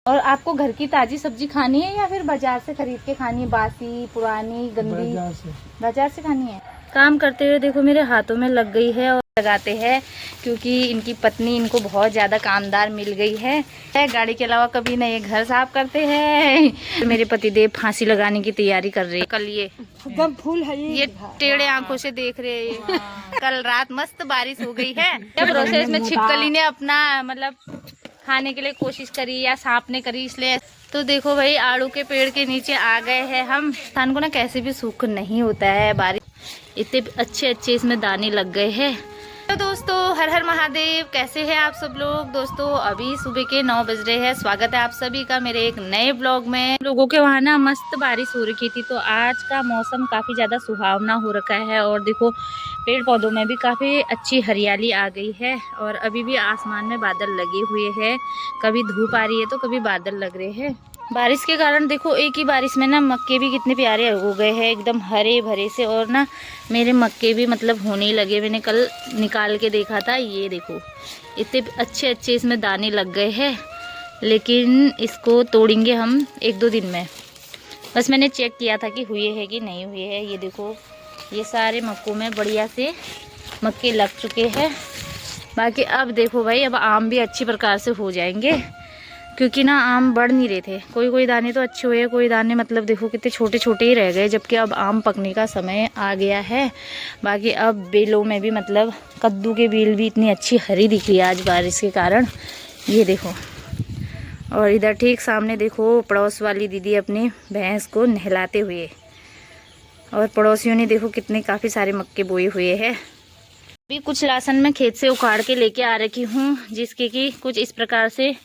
और आपको घर की ताजी सब्जी खानी है या फिर बाजार से खरीद के खानी है? बासी, पुरानी, गंदी? बाजार से खानी है। काम करते हुए देखो मेरे हाथों में लग गई है और लगाते हैं, क्योंकि इनकी पत्नी इनको बहुत ज़्यादा कामदार मिल गई है। गाड़ी के अलावा कभी ना ये घर साफ करते हैं। मेरे पतिदेव फांसी लगाने की तैयारी कर रहे हैं। कल ये फूल है, ये टेढ़े आंखों से देख रहे हैं। कल रात मस्त बारिश हो गई है। प्रोसेस में छिपकली ने अपना मतलब खाने के लिए कोशिश करी या सांप ने करी, इसलिए तो देखो भाई आड़ू के पेड़ के नीचे आ गए हैं हम। स्थान को ना कैसे भी सूख नहीं होता है, बारिश इतने अच्छे अच्छे इसमें दाने लग गए हैं। तो दोस्तों हर हर महादेव, कैसे हैं आप सब लोग? दोस्तों अभी सुबह के 9 बज रहे हैं। स्वागत है आप सभी का मेरे एक नए ब्लॉग में। लोगों के वहाँ ना मस्त बारिश हो रखी थी, तो आज का मौसम काफ़ी ज़्यादा सुहावना हो रखा है। और देखो पेड़ पौधों में भी काफ़ी अच्छी हरियाली आ गई है। और अभी भी आसमान में बादल लगे हुए हैं, कभी धूप आ रही है तो कभी बादल लग रहे हैं। बारिश के कारण देखो एक ही बारिश में ना मक्के भी कितने प्यारे हो गए हैं, एकदम हरे भरे से। और ना मेरे मक्के भी मतलब होने लगे। मैंने कल निकाल के देखा था, ये देखो इतने अच्छे अच्छे इसमें दाने लग गए हैं। लेकिन इसको तोड़ेंगे हम 1-2 दिन में। बस मैंने चेक किया था कि हुए हैं कि नहीं हुए हैं। ये देखो ये सारे मक्कों में बढ़िया से मक्के लग चुके हैं। बाकी अब देखो भाई अब आम भी अच्छी प्रकार से हो जाएंगे, क्योंकि ना आम बढ़ नहीं रहे थे। कोई कोई दाने तो अच्छे हुए, कोई दाने मतलब देखो कितने छोटे छोटे ही रह गए। जबकि अब आम पकने का समय आ गया है। बाकी अब बेलों में भी मतलब कद्दू के बेल भी इतनी अच्छी हरी दिख रही है आज बारिश के कारण, ये देखो। और इधर ठीक सामने देखो पड़ोस वाली दीदी अपनी भैंस को नहलाते हुए। और पड़ोसियों ने देखो कितने काफ़ी सारे मक्के बोए हुए हैं। अभी कुछ लहसुन मैं खेत से उखाड़ के लेके आ रखी हूँ, जिसके कि कुछ इस प्रकार से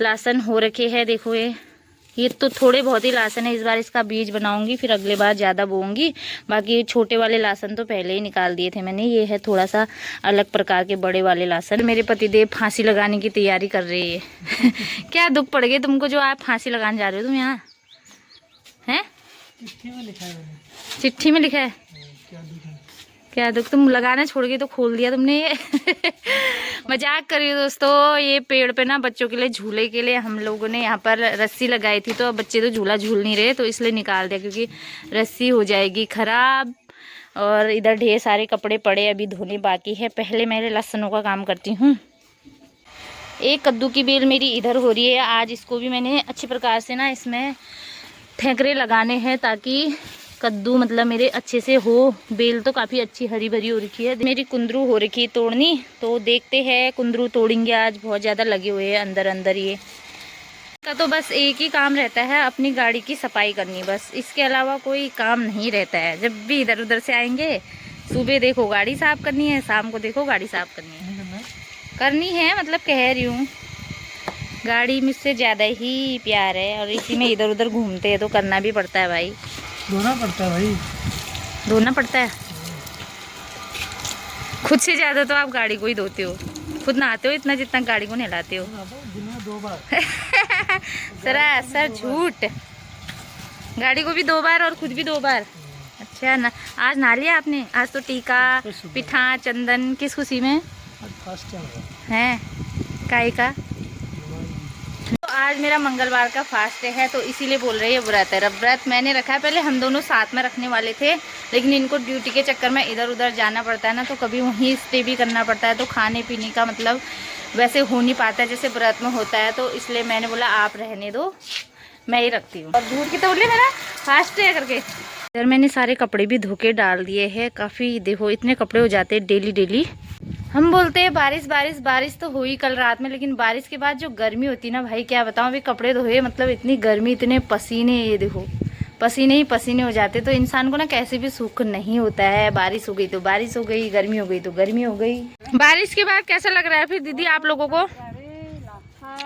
लहसुन हो रखे हैं। देखो ये तो थोड़े बहुत ही लहसुन है। इस बार इसका बीज बनाऊंगी, फिर अगले बार ज़्यादा बोऊंगी। बाकी छोटे वाले लहसुन तो पहले ही निकाल दिए थे मैंने। ये है थोड़ा सा अलग प्रकार के बड़े वाले लहसुन। मेरे पतिदेव फांसी लगाने की तैयारी कर रहे हैं। क्या दुख पड़ गए तुमको जो आप फांसी लगाने जा रहे हो? तुम यहाँ हैं? चिट्ठी में लिखा है क्या दुख? तुम लगाना छोड़ के तो खोल दिया तुमने ये। मजाक करिए दोस्तों। ये पेड़ पे ना बच्चों के लिए झूले के लिए हम लोगों ने यहाँ पर रस्सी लगाई थी, तो अब बच्चे तो झूला झूल नहीं रहे, तो इसलिए निकाल दिया, क्योंकि रस्सी हो जाएगी खराब। और इधर ढेर सारे कपड़े पड़े अभी धोने बाकी है। पहले मेरे लहसुनों का काम करती हूँ। एक कद्दू की बेल मेरी इधर हो रही है। आज इसको भी मैंने अच्छी प्रकार से ना इसमें ठेकरे लगाने हैं, ताकि कद्दू मतलब मेरे अच्छे से हो। बेल तो काफ़ी अच्छी हरी भरी हो रखी है। मेरी कुंदरू हो रखी है तोड़नी, तो देखते हैं कुंदरू तोड़ेंगे आज। बहुत ज़्यादा लगे हुए हैं अंदर अंदर। ये का तो बस एक ही काम रहता है, अपनी गाड़ी की सफाई करनी, बस। इसके अलावा कोई काम नहीं रहता है। जब भी इधर उधर से आएंगे, सुबह देखो गाड़ी साफ़ करनी है, शाम को देखो गाड़ी साफ़ करनी है मतलब कह रही हूँ। गाड़ी मुझसे ज़्यादा ही प्यार है, और इसी में इधर उधर घूमते हैं तो करना भी पड़ता है भाई। धोना पड़ता है भाई, धोना पड़ता है। खुद से ज़्यादा तो आप गाड़ी को ही धोते हो। खुद नहाते हो इतना जितना गाड़ी को नहलाते हो। दिन में 2 बार। सरासर झूठ। गाड़ी को भी 2 बार और खुद भी 2 बार। अच्छा ना, आज नहा लिया आपने? आज तो टीका पिठा चंदन किस खुशी में है? काहे का? तो आज मेरा मंगलवार का फास्ट है, तो इसीलिए बोल रही है व्रत है। व्रत मैंने रखा है। पहले हम दोनों साथ में रखने वाले थे, लेकिन इनको ड्यूटी के चक्कर में इधर उधर जाना पड़ता है ना, तो कभी वहीं स्टे भी करना पड़ता है, तो खाने पीने का मतलब वैसे हो नहीं पाता है जैसे व्रत में होता है। तो इसलिए मैंने बोला आप रहने दो, मैं ही रखती हूँ। और दूध की तो बोले मेरा फास्ट है करके। इधर मैंने सारे कपड़े भी धो के डाल दिए हैं। काफ़ी देखो इतने कपड़े हो जाते हैं डेली डेली। हम बोलते हैं बारिश बारिश बारिश तो हुई कल रात में, लेकिन बारिश के बाद जो गर्मी होती ना भाई, क्या बताऊँ। अभी कपड़े धोए मतलब इतनी गर्मी, इतने पसीने, ये देखो पसीने ही पसीने हो जाते। तो इंसान को ना कैसे भी सुख नहीं होता है। बारिश हो गई तो बारिश हो गई, गर्मी हो गई तो गर्मी हो गई। बारिश के बाद कैसा लग रहा है फिर दीदी आप लोगों को?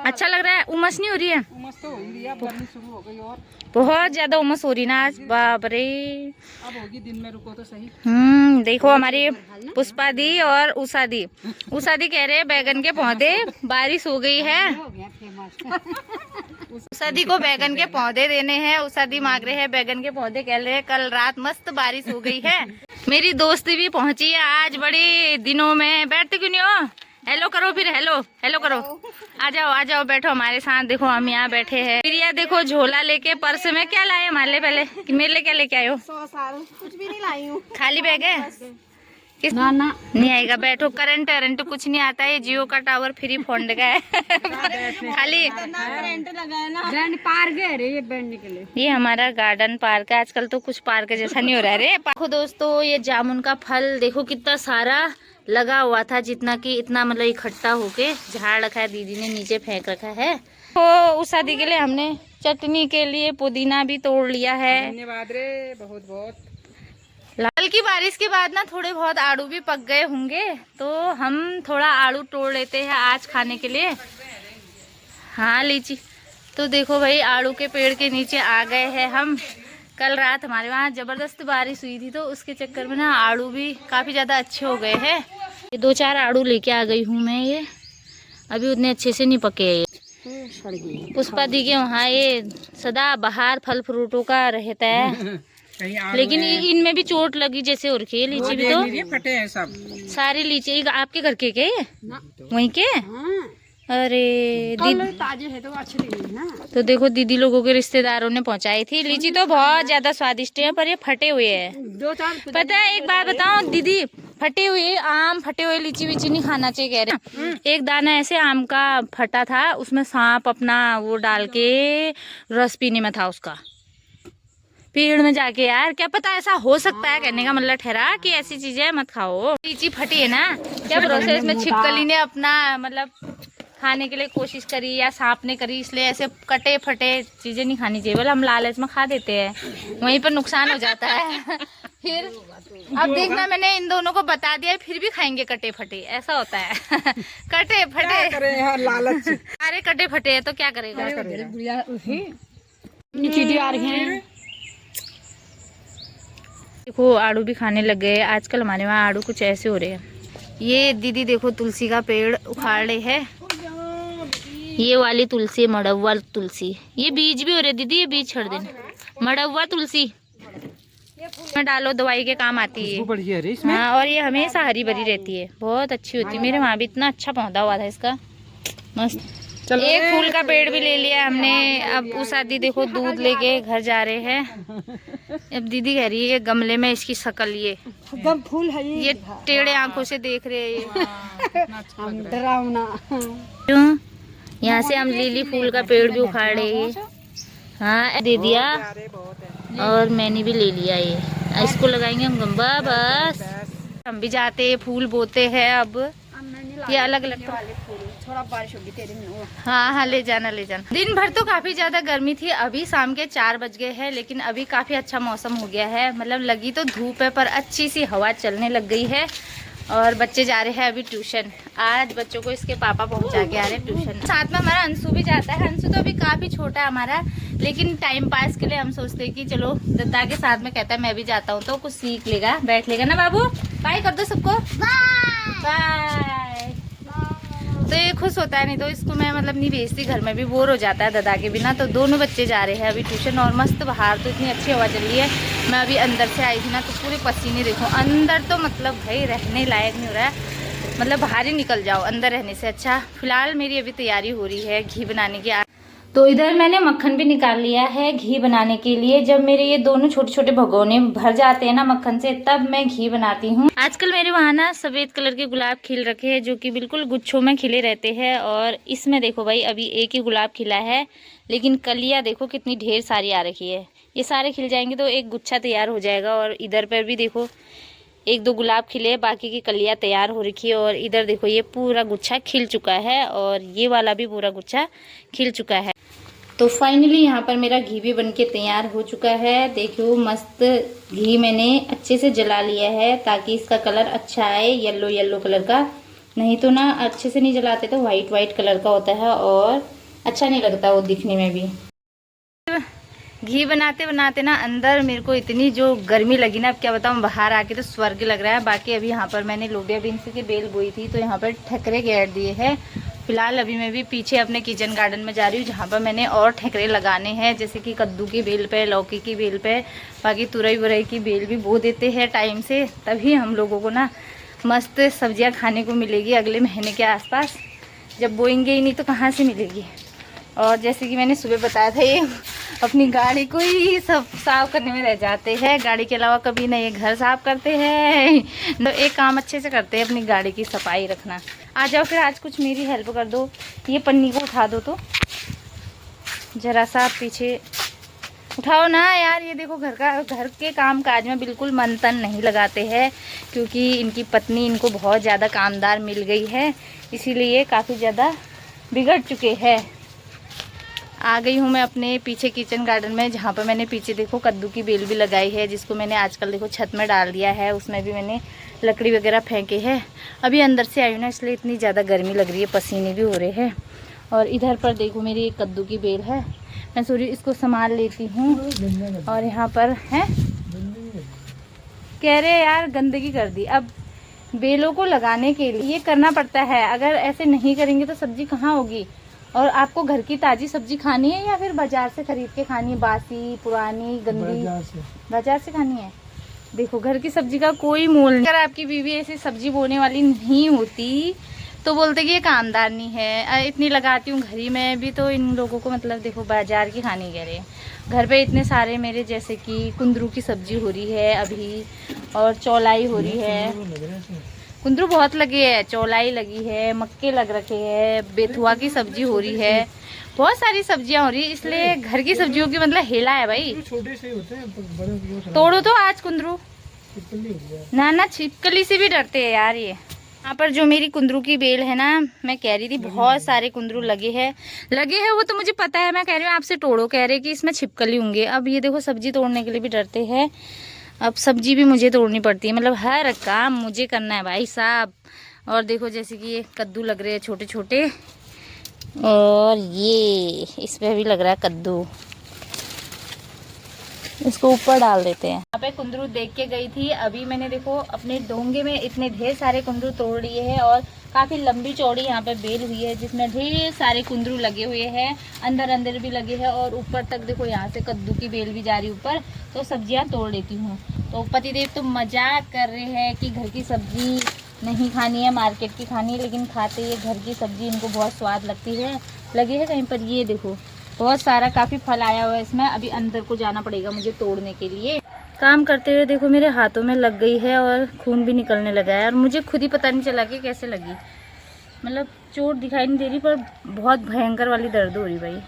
अच्छा लग रहा है? उमस नहीं हो रही है? उमस तो हो ही रही है, गर्मी शुरू हो गई और बहुत ज्यादा उमस हो रही ना आज, बाप रे। अब होगी, दिन में रुको तो सही। देखो हमारी पुष्पा दी और उषा दी कह रहे हैं बैगन के पौधे बारिश हो गई है। उषा दी को बैगन के पौधे देने हैं। उषा दी मांग रहे हैं बैगन के पौधे, कह रहे हैं कल रात मस्त बारिश हो गई है। मेरी दोस्त भी पहुंची है आज, बड़े दिनों में। बैठते क्यों नहीं हो? हेलो करो फिर, हेलो हेलो करो। आ जाओ बैठो हमारे साथ। देखो हम यहाँ बैठे हैं। प्रिया देखो झोला लेके, पर्स में क्या लाए हमारे लिए पहले, कि मेरे लिए क्या लेके आए हो? 100 साल कुछ भी नहीं लाई हूँ। खाली बैग है? ना नहीं आएगा, बैठो। करंट कुछ नहीं आता है, जियो का टावर फ्री फंड का है। खाली करंट लगा है ना। बैंड पार्क है रे, ये बैठने के लिए। ये हमारा गार्डन पार्क है। आजकल तो कुछ पार्क जैसा नहीं हो रहा है रे। देखो दोस्तों, ये जामुन का फल देखो कितना सारा लगा हुआ था, जितना कि इतना मतलब इकट्ठा होके झाड़ रखा है, दीदी ने नीचे फेंक रखा है। तो उस शादी के लिए हमने चटनी के लिए पुदीना भी तोड़ लिया है। धन्यवाद रे, बहुत बहुत। लाल की बारिश के बाद ना थोड़े बहुत आड़ू भी पक गए होंगे, तो हम थोड़ा आड़ू तोड़ लेते हैं आज खाने के लिए। हाँ लीची, तो देखो भाई आड़ू के पेड़ के नीचे आ गए हैं हम। कल रात हमारे वहाँ जबरदस्त बारिश हुई थी, तो उसके चक्कर में ना आड़ू भी काफ़ी ज़्यादा अच्छे हो गए हैं। ये 2-4 आड़ू लेके आ गई हूँ मैं। ये अभी उतने अच्छे से नहीं पके हैं। पुष्पा दी के वहाँ ये सदा बहार फल फ्रूटों का रहता है, लेकिन इनमें भी चोट लगी जैसे हो रखी है। लीची भी तो फटे हैं सब, सारी लीची। आपके घर के क्या ये वहीं के? अरे दीदी ताजे है तो अच्छे लगे ना। तो देखो दीदी लोगों के रिश्तेदारों ने पहुंचाई थी। लीची तो बहुत ज्यादा स्वादिष्ट है, पर ये फटे हुए हैं। 2-4 पता है, एक बात बताऊं दीदी, फटे हुए आम, फटे हुए लीची वीची नहीं खाना चाहिए कह रहे। एक दाना ऐसे आम का फटा था, उसमें सांप अपना वो डाल के रस पीने में था उसका, पेड़ में जाके। यार क्या पता ऐसा हो सकता है, कहने का मतलब ठहरा कि ऐसी चीजें मत खाओ। लीची फटी है ना, क्या भरोसा इसमें छिपकली ने अपना मतलब खाने के लिए कोशिश करी या सांप ने करी, इसलिए ऐसे कटे फटे चीजें नहीं खानी चाहिए। बोले हम लालच में खा देते हैं, वहीं पर नुकसान हो जाता है। फिर अब देखना, मैंने इन दोनों को बता दिया, फिर भी खाएंगे कटे फटे, ऐसा होता है। कटे फटे यार लालच। अरे कटे फटे है तो क्या करेगा। चीटी आ रही है। देखो आड़ू भी खाने लग गए। आजकल हमारे वहाँ आड़ू कुछ ऐसे हो रहे हैं। ये दीदी देखो तुलसी का पेड़ उखाड़ रहे हैं। ये वाली तुलसी मड़वा तुलसी, ये बीज भी हो रहे दीदी, ये बीज छोड़ देना। मड़वा तुलसी में डालो, दवाई के काम आती है। हाँ, और ये हमेशा हरी भरी रहती है, बहुत अच्छी होती है। मेरे वहाँ भी इतना अच्छा पौधा हुआ था इसका, मस्त। एक फूल का पेड़ भी ले लिया हमने। अब उस आदि देखो दूध लेके घर जा रहे हैं। अब दीदी कह रही है गमले में इसकी शक्ल ये फूल है, ये टेढ़े आंखों से देख रहे हैं। हम डरावना। क्यों? यहाँ से हम लिली फूल का पेड़ भी उखाड़ रहे हैं। हाँ दे दिया, और मैंने भी ले लिया। ये इसको लगाएंगे हम गंबा, बस हम भी जाते हैं, फूल बोते हैं। अब ये अलग अलग थोड़ा बारिश होगी तेरे में। हाँ ले जाना। दिन भर तो काफी ज्यादा गर्मी थी, अभी शाम के 4 बज गए हैं, लेकिन अभी काफी अच्छा मौसम हो गया है। मतलब लगी तो धूप है, पर अच्छी सी हवा चलने लग गई है। और बच्चे जा रहे हैं अभी ट्यूशन। आज बच्चों को इसके पापा पहुंचा के आ रहे हैं ट्यूशन। साथ में हमारा अंशु भी जाता है। अंशु तो अभी काफी छोटा है हमारा, लेकिन टाइम पास के लिए हम सोचते हैं कि चलो दत्ता के साथ में, कहता है मैं भी जाता हूँ तो कुछ सीख लेगा, बैठ लेगा ना बाबू। बाय कर दो सबको, बाय। तो ये खुश होता है, नहीं तो इसको मैं मतलब नहीं भेजती, घर में भी बोर हो जाता है दादा के बिना। तो दोनों बच्चे जा रहे हैं अभी ट्यूशन। और मस्त बाहर तो इतनी अच्छी हवा चल रही है। मैं अभी अंदर से आई थी ना, तो पूरे पसीने देखो। अंदर तो मतलब भाई रहने लायक नहीं हो रहा है, मतलब बाहर ही निकल जाओ अंदर रहने से अच्छा। फिलहाल मेरी अभी तैयारी हो रही है घी बनाने की। तो इधर मैंने मक्खन भी निकाल लिया है घी बनाने के लिए। जब मेरे ये दोनों छोटे छोटे भगोने भर जाते हैं ना मक्खन से, तब मैं घी बनाती हूँ। आजकल मेरे वहाँ ना सफेद कलर के गुलाब खिल रखे हैं, जो कि बिल्कुल गुच्छों में खिले रहते हैं। और इसमें देखो भाई अभी एक ही गुलाब खिला है, लेकिन कलियाँ देखो कितनी ढेर सारी आ रखी है। ये सारे खिल जाएंगे तो एक गुच्छा तैयार हो जाएगा। और इधर पर भी देखो 1-2 गुलाब खिले, बाकी की कलियाँ तैयार हो रखी है। और इधर देखो ये पूरा गुच्छा खिल चुका है, और ये वाला भी पूरा गुच्छा खिल चुका है। तो फाइनली यहाँ पर मेरा घी भी बनके तैयार हो चुका है। देखो मस्त घी मैंने अच्छे से जला लिया है, ताकि इसका कलर अच्छा आए, येलो येलो कलर का। नहीं तो ना अच्छे से नहीं जलाते तो वाइट कलर का होता है, और अच्छा नहीं लगता वो दिखने में भी। घी बनाते बनाते ना अंदर मेरे को इतनी जो गर्मी लगी ना, अब क्या बताऊँ, बाहर आके तो स्वर्ग लग रहा है। बाकी अभी यहाँ पर मैंने लोबिया बीन्स की बेल बोई थी, तो यहाँ पर ठेकरे गेर दिए हैं। फिलहाल अभी मैं भी पीछे अपने किचन गार्डन में जा रही हूँ, जहाँ पर मैंने और ठेकरे लगाने हैं, जैसे कि कद्दू की बेल पे, लौकी की बेल पे, बाकी तुरई वुरई की बेल भी बो देते हैं टाइम से, तभी हम लोगों को ना मस्त सब्जियां खाने को मिलेगी अगले महीने के आसपास। जब बोएंगे ही नहीं तो कहाँ से मिलेगी। और जैसे कि मैंने सुबह बताया था, ये अपनी गाड़ी को ही सब साफ करने में रह जाते हैं। गाड़ी के अलावा कभी ना ये घर साफ करते हैं, तो एक काम अच्छे से करते हैं, अपनी गाड़ी की सफाई रखना। आ जाओ फिर आज कुछ मेरी हेल्प कर दो, ये पन्नी को उठा दो तो ज़रा सा पीछे उठाओ ना यार। ये देखो घर के काम काज में बिल्कुल मन तन नहीं लगाते हैं, क्योंकि इनकी पत्नी इनको बहुत ज़्यादा कामदार मिल गई है, इसीलिए काफ़ी ज़्यादा बिगड़ चुके हैं। आ गई हूँ मैं अपने पीछे किचन गार्डन में, जहाँ पर मैंने पीछे देखो कद्दू की बेल भी लगाई है, जिसको मैंने आजकल देखो छत में डाल दिया है। उसमें भी मैंने लकड़ी वगैरह फेंके है। अभी अंदर से आई हूँ ना, इसलिए इतनी ज़्यादा गर्मी लग रही है, पसीने भी हो रहे हैं। और इधर पर देखो मेरी एक कद्दू की बेल है, मैं सॉरी इसको संभाल लेती हूँ। और यहाँ पर है कह रहे यार गंदगी कर दी। अब बेलों को लगाने के लिए ये करना पड़ता है, अगर ऐसे नहीं करेंगे तो सब्जी कहाँ होगी। और आपको घर की ताज़ी सब्जी खानी है या फिर बाजार से खरीद के खानी है? बासी पुरानी गंदी बाजार से खानी है। देखो घर की सब्जी का कोई मोल नहीं। अगर आपकी बीवी ऐसी सब्जी बोने वाली नहीं होती तो बोलते कि ये कामदार नहीं है। इतनी लगाती हूँ घर ही में भी, तो इन लोगों को मतलब देखो बाजार की खानी कह रहे हैं। घर पे इतने सारे मेरे जैसे कि कुंदरू की सब्जी हो रही है अभी, और चौलाई हो रही है। कुंदरू बहुत लगे है, चौलाई लगी है, मक्के लग रखे हैं, बेथुआ की सब्जी हो रही है, बहुत सारी सब्जियां हो रही है। इसलिए घर की सब्जियों की मतलब हेला है भाई। छोटे से होते हैं, तोड़ो तो आज कुंदरू ना छिपकली से भी डरते हैं यार। ये यहाँ पर जो मेरी कुंदरू की बेल है ना, मैं कह रही थी बहुत सारे कुंदरू लगे हैं वो तो मुझे पता है। मैं कह रही हूँ आपसे तोड़ो, कह रहे कि इसमें छिपकली होंगे। अब ये देखो सब्जी तोड़ने के लिए भी डरते हैं, अब सब्जी भी मुझे तोड़नी पड़ती है, मतलब हर काम मुझे करना है भाई साहब। और देखो जैसे कि ये कद्दू लग रहे हैं छोटे छोटे, और ये इस पे भी लग रहा है कद्दू, इसको ऊपर डाल देते हैं। यहाँ पे कुंदरू देख के गई थी, अभी मैंने देखो अपने डोंगे में इतने ढेर सारे कुंदरू तोड़ लिए हैं। और काफ़ी लंबी चौड़ी यहाँ पे बेल हुई है, जिसमें ढेर सारे कुंदरू लगे हुए हैं, अंदर भी लगे हैं, और ऊपर तक देखो यहाँ से कद्दू की बेल भी जा रही ऊपर। तो सब्जियाँ तोड़ लेती हूँ। तो पतिदेव तो मजाक कर रहे हैं कि घर की सब्जी नहीं खानी है, मार्केट की खानी है, लेकिन खाते ये घर की सब्जी इनको बहुत स्वाद लगती है। लगे है कहीं पर, ये देखो बहुत सारा काफ़ी फल आया हुआ है इसमें। अभी अंदर को जाना पड़ेगा मुझे तोड़ने के लिए। काम करते हुए देखो मेरे हाथों में लग गई है और खून भी निकलने लगा है, और मुझे खुद ही पता नहीं चला कि कैसे लगी। मतलब चोट दिखाई नहीं दे रही, पर बहुत भयंकर वाली दर्द हो रही भाई।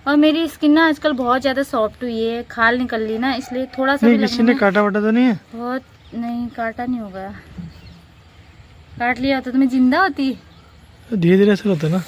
और मेरी स्किन ना आजकल बहुत ज़्यादा सॉफ्ट हुई है, खाल निकल ली ना, इसलिए थोड़ा सा किसी ने काटा वाटा तो नहीं है? बहुत नहीं, काटा नहीं होगा। काट लिया होता तो मैं जिंदा होती। धीरे धीरे असर होता है ना।